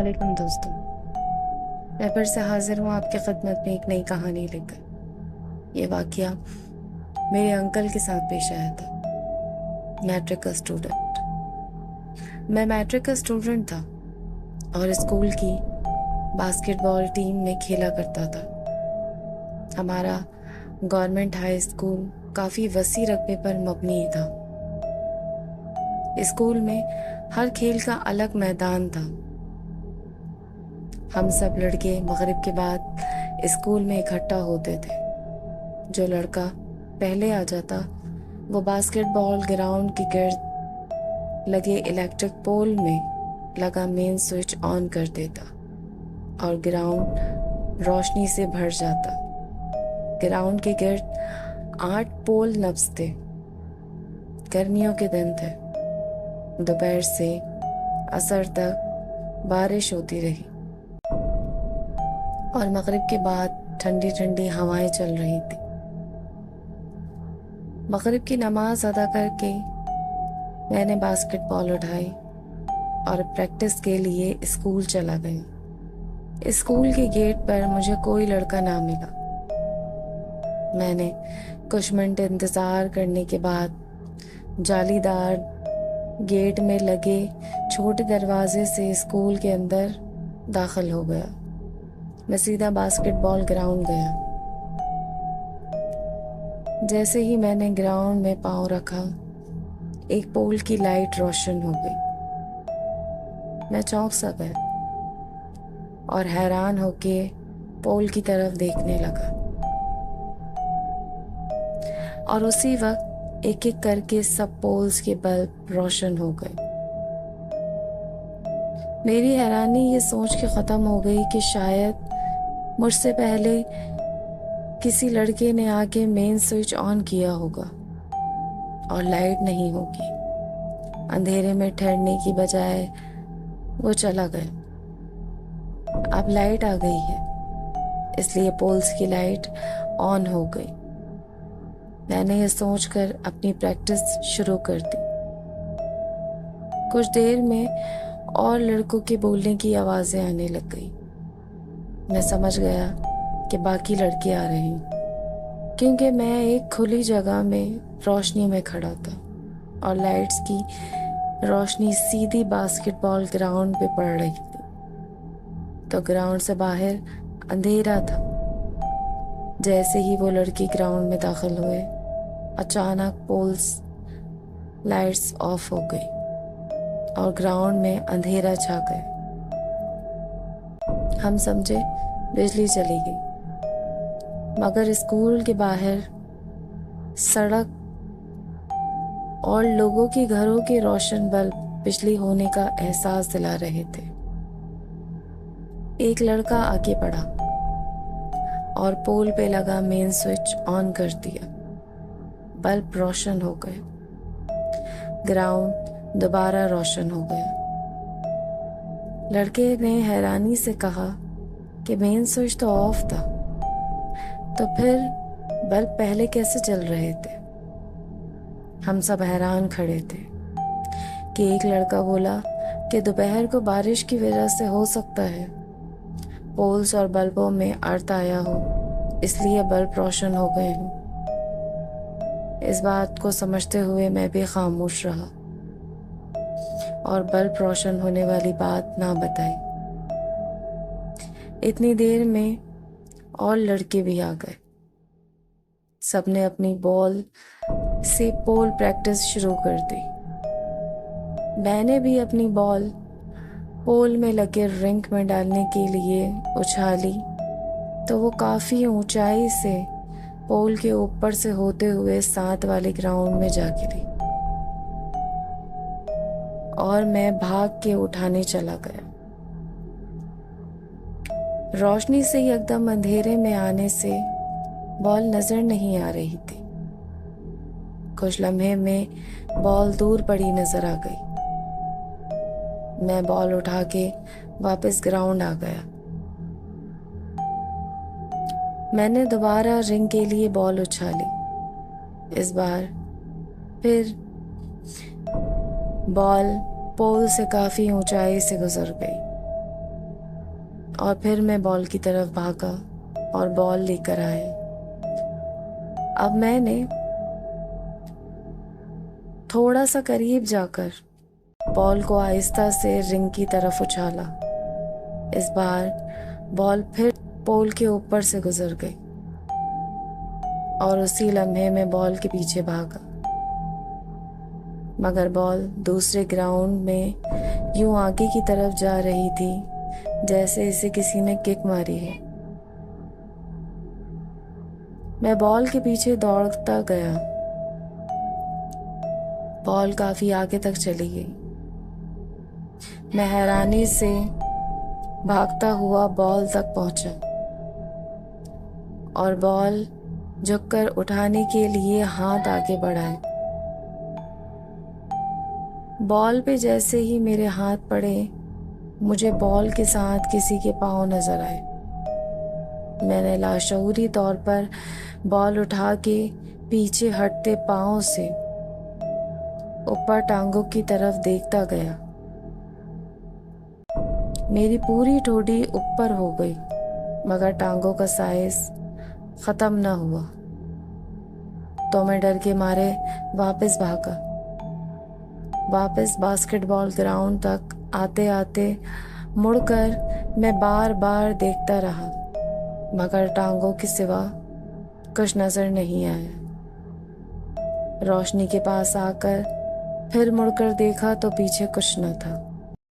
वालेकुम दोस्तों। मैं फिर से हाजिर हूँ आपकी खिदमत में एक नई कहानी लेकर। ये वाकया मेरे अंकल के साथ पेश आया था। मैट्रिक का स्टूडेंट मैं मैट्रिक का स्टूडेंट था और स्कूल की बास्केटबॉल टीम में खेला करता था। हमारा गवर्नमेंट हाई स्कूल काफ़ी वसी रकबे पर मबनी था। स्कूल में हर खेल का अलग मैदान था। हम सब लड़के मगरिब के बाद स्कूल में इकट्ठा होते थे। जो लड़का पहले आ जाता वो बास्केटबॉल ग्राउंड के गिर्द लगे इलेक्ट्रिक पोल में लगा मेन स्विच ऑन कर देता और ग्राउंड रोशनी से भर जाता। ग्राउंड के गिर्द 8 पोल नब्ज थे। गर्मियों के दिन थे। दोपहर से असर तक बारिश होती रही और मगरिब के बाद ठंडी ठंडी हवाएं चल रही थी। मगरिब की नमाज अदा करके मैंने बास्केटबॉल उठाई और प्रैक्टिस के लिए स्कूल चला गया। स्कूल के गेट पर मुझे कोई लड़का ना मिला। मैंने कुछ मिनट इंतज़ार करने के बाद जालीदार गेट में लगे छोटे दरवाजे से स्कूल के अंदर दाखिल हो गया। मैं सीधा बास्केटबॉल ग्राउंड गया। जैसे ही मैंने ग्राउंड में पाँव रखा, एक पोल की लाइट रोशन हो गई। मैं चौंक सा गया और हैरान होके पोल की तरफ देखने लगा और उसी वक्त एक एक करके सब पोल्स के बल्ब रोशन हो गए। मेरी हैरानी ये सोच के ख़त्म हो गई कि शायद मुझसे पहले किसी लड़के ने आके मेन स्विच ऑन किया होगा और लाइट नहीं होगी। अंधेरे में ठहरने की बजाय वो चला गया। अब लाइट आ गई है, इसलिए पोल्स की लाइट ऑन हो गई। मैंने ये सोचकर अपनी प्रैक्टिस शुरू कर दी। कुछ देर में और लड़कों के बोलने की आवाज़ें आने लग गई। मैं समझ गया कि बाकी लड़के आ रहे हैं, क्योंकि मैं एक खुली जगह में रोशनी में खड़ा था और लाइट्स की रोशनी सीधी बास्केटबॉल ग्राउंड पे पड़ रही थी। तो ग्राउंड से बाहर अंधेरा था। जैसे ही वो लड़की ग्राउंड में दाखिल हुए, अचानक पोल्स लाइट्स ऑफ हो गई और ग्राउंड में अंधेरा छा गया। हम समझे बिजली चली गई, मगर स्कूल के बाहर सड़क और लोगों के घरों के रोशन बल्ब बिजली होने का एहसास दिला रहे थे। एक लड़का आगे बढ़ा और पोल पे लगा मेन स्विच ऑन कर दिया। बल्ब रोशन हो गए। ग्राउंड दोबारा रोशन हो गया। लड़के ने हैरानी से कहा कि मेन स्विच तो ऑफ था, तो फिर बल्ब पहले कैसे जल रहे थे? हम सब हैरान खड़े थे कि एक लड़का बोला कि दोपहर को बारिश की वजह से हो सकता है पोल्स और बल्बों में अर्थ आया हो, इसलिए बल्ब रोशन हो गए हों। इस बात को समझते हुए मैं भी खामोश रहा और बल्ब रोशन होने वाली बात ना बताई। इतनी देर में और लड़के भी आ गए। सबने अपनी बॉल से पोल प्रैक्टिस शुरू कर दी। मैंने भी अपनी बॉल पोल में लगे रिंग में डालने के लिए उछाली, तो वो काफ़ी ऊंचाई से पोल के ऊपर से होते हुए साथ वाले ग्राउंड में जा गिरी और मैं भाग के उठाने चला गया। रोशनी से ही एकदम अंधेरे में आने से बॉल नजर नहीं आ रही थी। कुछ लम्हे में बॉल दूर पड़ी नजर आ गई। मैं बॉल उठा के वापस ग्राउंड आ गया। मैंने दोबारा रिंग के लिए बॉल उछाली। इस बार फिर बॉल पोल से काफ़ी ऊंचाई से गुजर गई। और फिर मैं बॉल की तरफ भागा और बॉल लेकर आए। अब मैंने थोड़ा सा करीब जाकर बॉल को आहिस्ता से रिंग की तरफ उछाला। इस बार बॉल फिर पोल के ऊपर से गुजर गई और उसी लम्हे में बॉल के पीछे भागा, मगर बॉल दूसरे ग्राउंड में यूं आगे की तरफ जा रही थी जैसे इसे किसी ने किक मारी है। मैं बॉल के पीछे दौड़ता गया। बॉल काफी आगे तक चली गई। मैं हैरानी से भागता हुआ बॉल तक पहुंचा और बॉल झुककर उठाने के लिए हाथ आगे बढ़ाए। बॉल पे जैसे ही मेरे हाथ पड़े, मुझे बॉल के साथ किसी के पाँव नजर आए। मैंने लाशऊरी तौर पर बॉल उठा के पीछे हटते पाँव से ऊपर टांगों की तरफ देखता गया। मेरी पूरी ठोड़ी ऊपर हो गई, मगर टांगों का साइज खत्म न हुआ। तो मैं डर के मारे वापस भागा। वापस बास्केटबॉल ग्राउंड तक आते आते मुड़कर मैं बार बार देखता रहा, मगर टांगों के सिवा कुछ नजर नहीं आया। रोशनी के पास आकर फिर मुड़कर देखा तो पीछे कुछ न था।